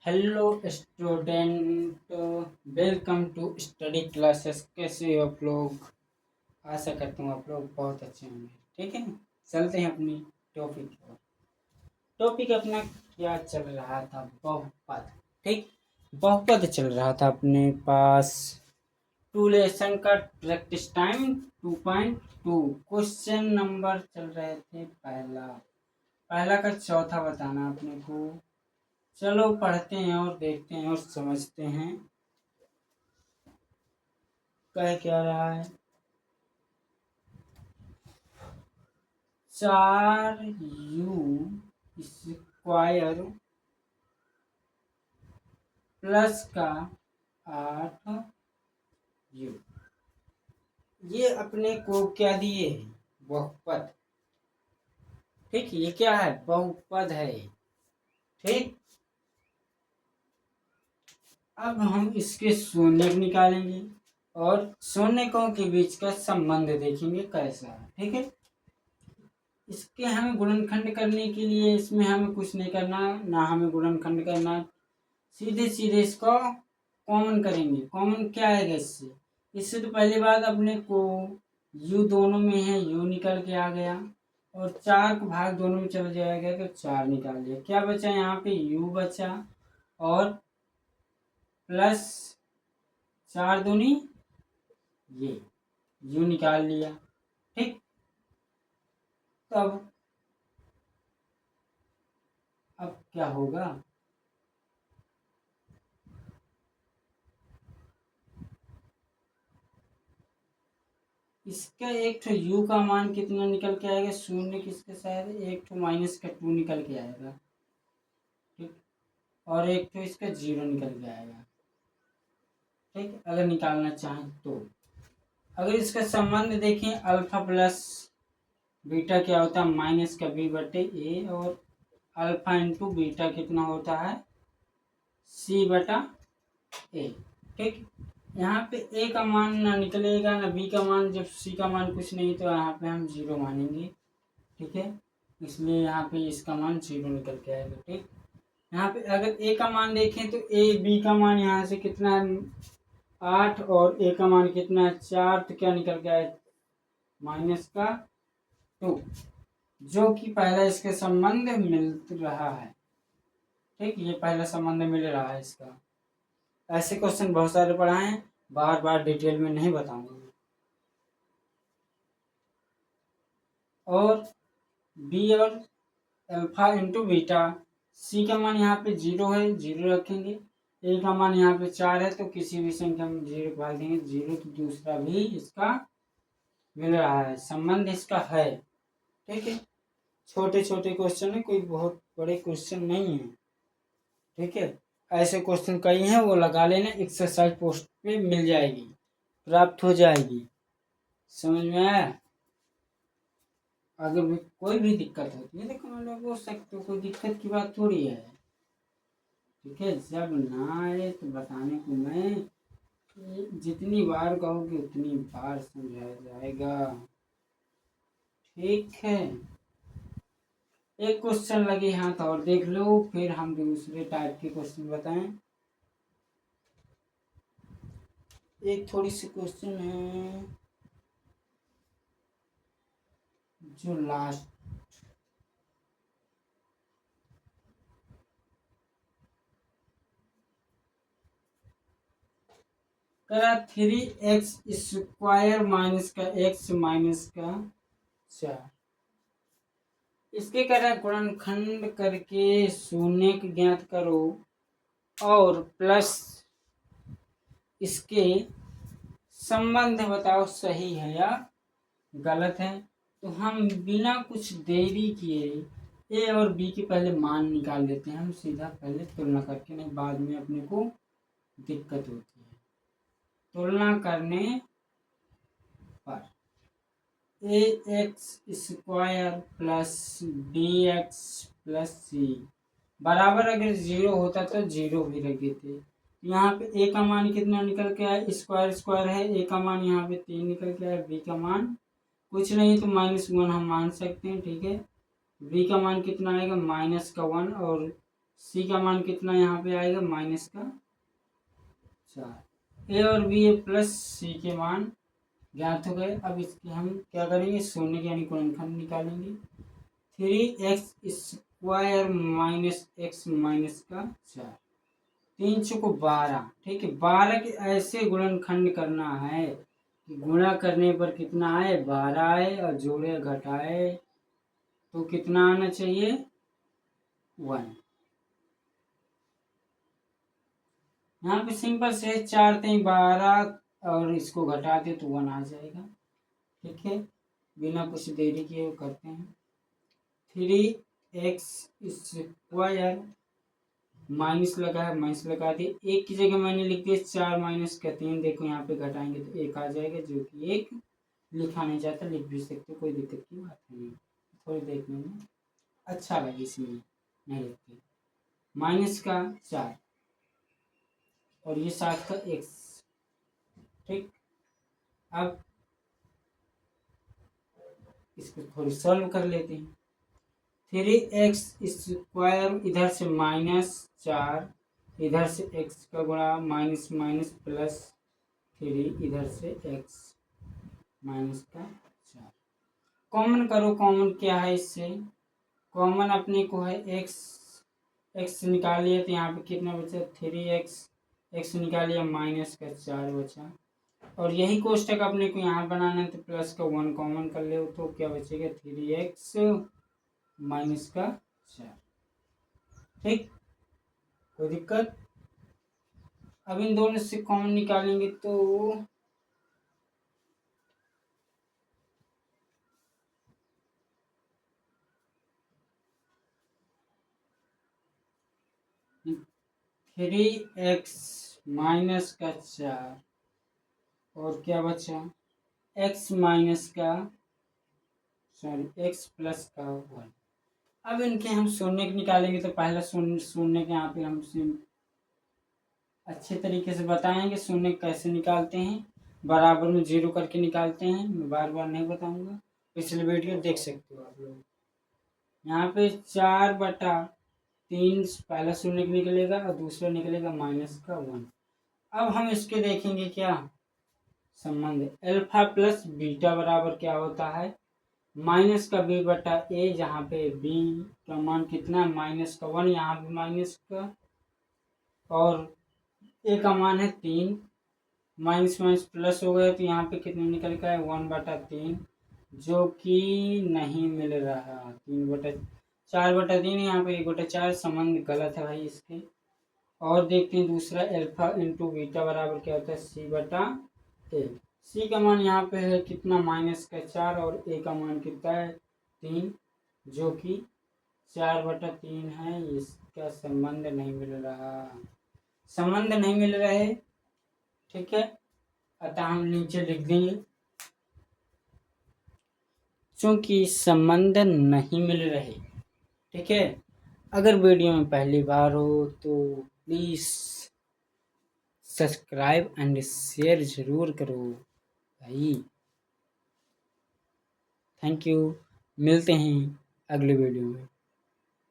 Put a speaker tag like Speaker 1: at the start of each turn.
Speaker 1: Hello student, welcome to study classes. कैसे हो आप लोग? आशा करता हूँ आप लोग बहुत अच्छे होंगे। ठीक है, चलते हैं अपनी टॉपिक की ओर। टॉपिक अपना क्या चल रहा था? बहुपद। ठीक, बहुपद चल रहा था अपने पास। टू लेसन का प्रैक्टिस टाइम 2.2 क्वेश्चन नंबर चल रहे थे। पहला पहला का चौथा बताना अपने को। चलो पढ़ते हैं और देखते हैं और समझते हैं कह क्या रहा है। 4u² प्लस का 8u, ये अपने को क्या दिए? बहुपद। ठीक, ये क्या है? बहुपद है। ठीक, अब हम इसके शून्य निकालेंगे और शून्यकों के बीच का संबंध देखेंगे कैसा है। ठीक है, इसके हमें गुणनखंड करने के लिए इसमें हमें कुछ नहीं करना, ना हमें गुणनखंड करना। सीधे सीधे इसको कॉमन करेंगे। कॉमन क्या आएगा इससे तो पहली बात अपने को u दोनों में है, u निकल के आ गया और 4 को भाग दोनों में चला जाएगा तो 4 निकाल लिया। क्या बचा यहाँ पे? u बचा और प्लस 4 दूनी ये, u निकाल लिया। ठीक, तब अब क्या होगा? इसका एक ठो u का मान कितना निकल के आएगा? शून्य किसके साथ? एक ठो माइनस का 2 निकल के आएगा। ठीक, और एक ठो इसका 0 निकल के आएगा। ठीक, अगर निकालना चाहें तो अगर इसका संबंध देखें, अल्फा प्लस बीटा क्या होता है? माइनस का b बटे ए, और अल्फा इंटू बीटा कितना होता है? c बटा ए। ठीक, यहाँ पे ए का मान ना निकलेगा ना बी का मान। जब सी का मान कुछ नहीं तो यहाँ पे हम 0 मानेंगे। ठीक है, इसलिए यहाँ पे इसका मान 0 निकल के आएगा। ठीक, यहाँ पे अगर ए का मान देखें तो ए बी का मान यहाँ से कितना है? 8 और ए का मान कितना है? 4। तो क्या निकल के आए? माइनस का 2, जो कि पहला इसके संबंध मिल रहा है। ठीक, ये पहला संबंध मिल रहा है इसका। ऐसे क्वेश्चन बहुत सारे पढ़ाए हैं, बार बार डिटेल में नहीं बताऊंगा। और बी और अल्फा इंटू बीटा, सी का मान यहाँ पे 0 है, 0 रखेंगे। ए का मान यहाँ पे 4 है तो किसी भी संख्या में 0 डाल देंगे। 0 तो दूसरा भी इसका मिल रहा है, संबंध इसका है। ठीक है, छोटे छोटे क्वेश्चन है, कोई बहुत बड़े क्वेश्चन नहीं है। ठीक है, ऐसे क्वेश्चन कई हैं, वो लगा लेना, एक्सरसाइज पोस्ट पे मिल जाएगी, प्राप्त हो जाएगी। समझ में आया? अगर भी कोई भी दिक्कत होती है देखो हम लोग बोल सकते हो, कोई दिक्कत की बात थोड़ी है। ठीक है, जब ना आए तो बताने को मैं जितनी बार कहोगे उतनी बार समझाया जाएगा। ठीक है, एक क्वेश्चन लगे हाथ और देख लो, फिर हम दूसरे टाइप के क्वेश्चन बताएं। एक थोड़ी सी क्वेश्चन है जो लास्ट, करा 3x² माइनस का x माइनस का 4। इसके करा गुणनखंड करके शून्य ज्ञात करो और प्लस इसके संबंध बताओ सही है या गलत है। तो हम बिना कुछ देरी किए ए और बी के पहले मान निकाल लेते हैं। हम सीधा पहले तुलना करके, नहीं बाद में अपने को दिक्कत होती है। तुलना करने पर ax² प्लस bx प्लस सी बराबर, अगर 0 होता तो 0 भी रख देते। यहाँ पे ए का मान कितना निकल के आया? स्क्वायर स्क्वायर है, ए का मान यहाँ पे 3 निकल के आया, बी का मान कुछ नहीं तो -1 हम मान सकते हैं। ठीक है, बी का मान कितना आएगा? -1 और सी का मान कितना यहाँ पे आएगा माइनस का 4। ए और बी ए प्लस सी के मान ज्ञात हो गए। अब इसके हम क्या करेंगे, शून्य के यानी गुणनखंड निकालेंगे। 3x² माइनस एक्स माइनस का 4, 3 चौको 12। ठीक है, 12 के ऐसे गुणनखंड करना है कि गुणा करने पर कितना आए 12 आए और जोड़े घटाए तो कितना आना चाहिए 1। यहाँ पे सिंपल से 4 3 12 और इसको घटा दे तो 1 आ जाएगा। ठीक है, बिना कुछ देरी किए करते हैं। 3x² माइनस लगा है, माइनस लगा दिए। एक की जगह मैंने लिख दिया 4 माइनस का 3। देखो यहाँ पे घटाएंगे तो 1 आ जाएगा, जो कि 1 लिखा नहीं जाता, लिख भी सकते, कोई दिक्कत की बात नहीं। थोड़ी देखने में अच्छा लगे इसलिए नहीं लिखते। माइनस का 4 और ये 7 का x। ठीक, अब इसको थोड़ी सॉल्व कर लेते हैं। 3x² इधर से -4, इधर से x का गुणा माइनस माइनस प्लस 3 इधर से x माइनस का 4। कॉमन करो, कॉमन क्या है इससे, कॉमन अपने को है x निकाल लिया तो यहाँ पे कितना बचा 3x, x निकाल लिया माइनस का 4 बचा। और यही कोष्टक अपने को यहाँ बनाना है तो प्लस का 1 कॉमन कर ले तो क्या बचेगा 3x माइनस का 4। ठीक, कोई दिक्कत। अब इन दोनों से कॉमन निकालेंगे तो थ्री एक्स माइनस का 4 और क्या बचा x माइनस का x प्लस का 1। अब इनके हम शून्य निकालेंगे तो पहला शून्य के यहाँ पे हम अच्छे तरीके से बताएंगे शून्य कैसे निकालते हैं। बराबर में 0 करके निकालते हैं, मैं बार बार नहीं बताऊंगा, पिछले वीडियो देख सकते हो आप लोग। यहाँ पे 4/3 पहला शून्य निकलेगा और दूसरा निकलेगा -1। अब हम इसके देखेंगे क्या संबंध, अल्फा प्लस बीटा बराबर क्या होता है माइनस का b/a, जहाँ पे b का मान कितना -1, यहाँ पे माइनस का, और a का मान है 3, माइनस माइनस प्लस हो गया तो यहाँ पे कितना निकल का है 1/3, जो कि नहीं मिल रहा। 4/3 यहाँ पे 1/4 संबंध गलत है भाई इसके। और देखते हैं दूसरा, अल्फा इंटू बीटा बराबर क्या होता है c/a। c का मान यहाँ पे है कितना -4 और a का मान कितना है 3, जो कि 4/3 है। इसका संबंध नहीं मिल रहा, संबंध नहीं मिल रहे। ठीक है, अतः हम नीचे लिख देंगे क्योंकि संबंध नहीं मिल रहे। ठीक है, अगर वीडियो में पहली बार हो तो प्लीज़ सब्सक्राइब एंड शेयर ज़रूर करो भाई। थैंक यू, मिलते हैं अगले वीडियो में।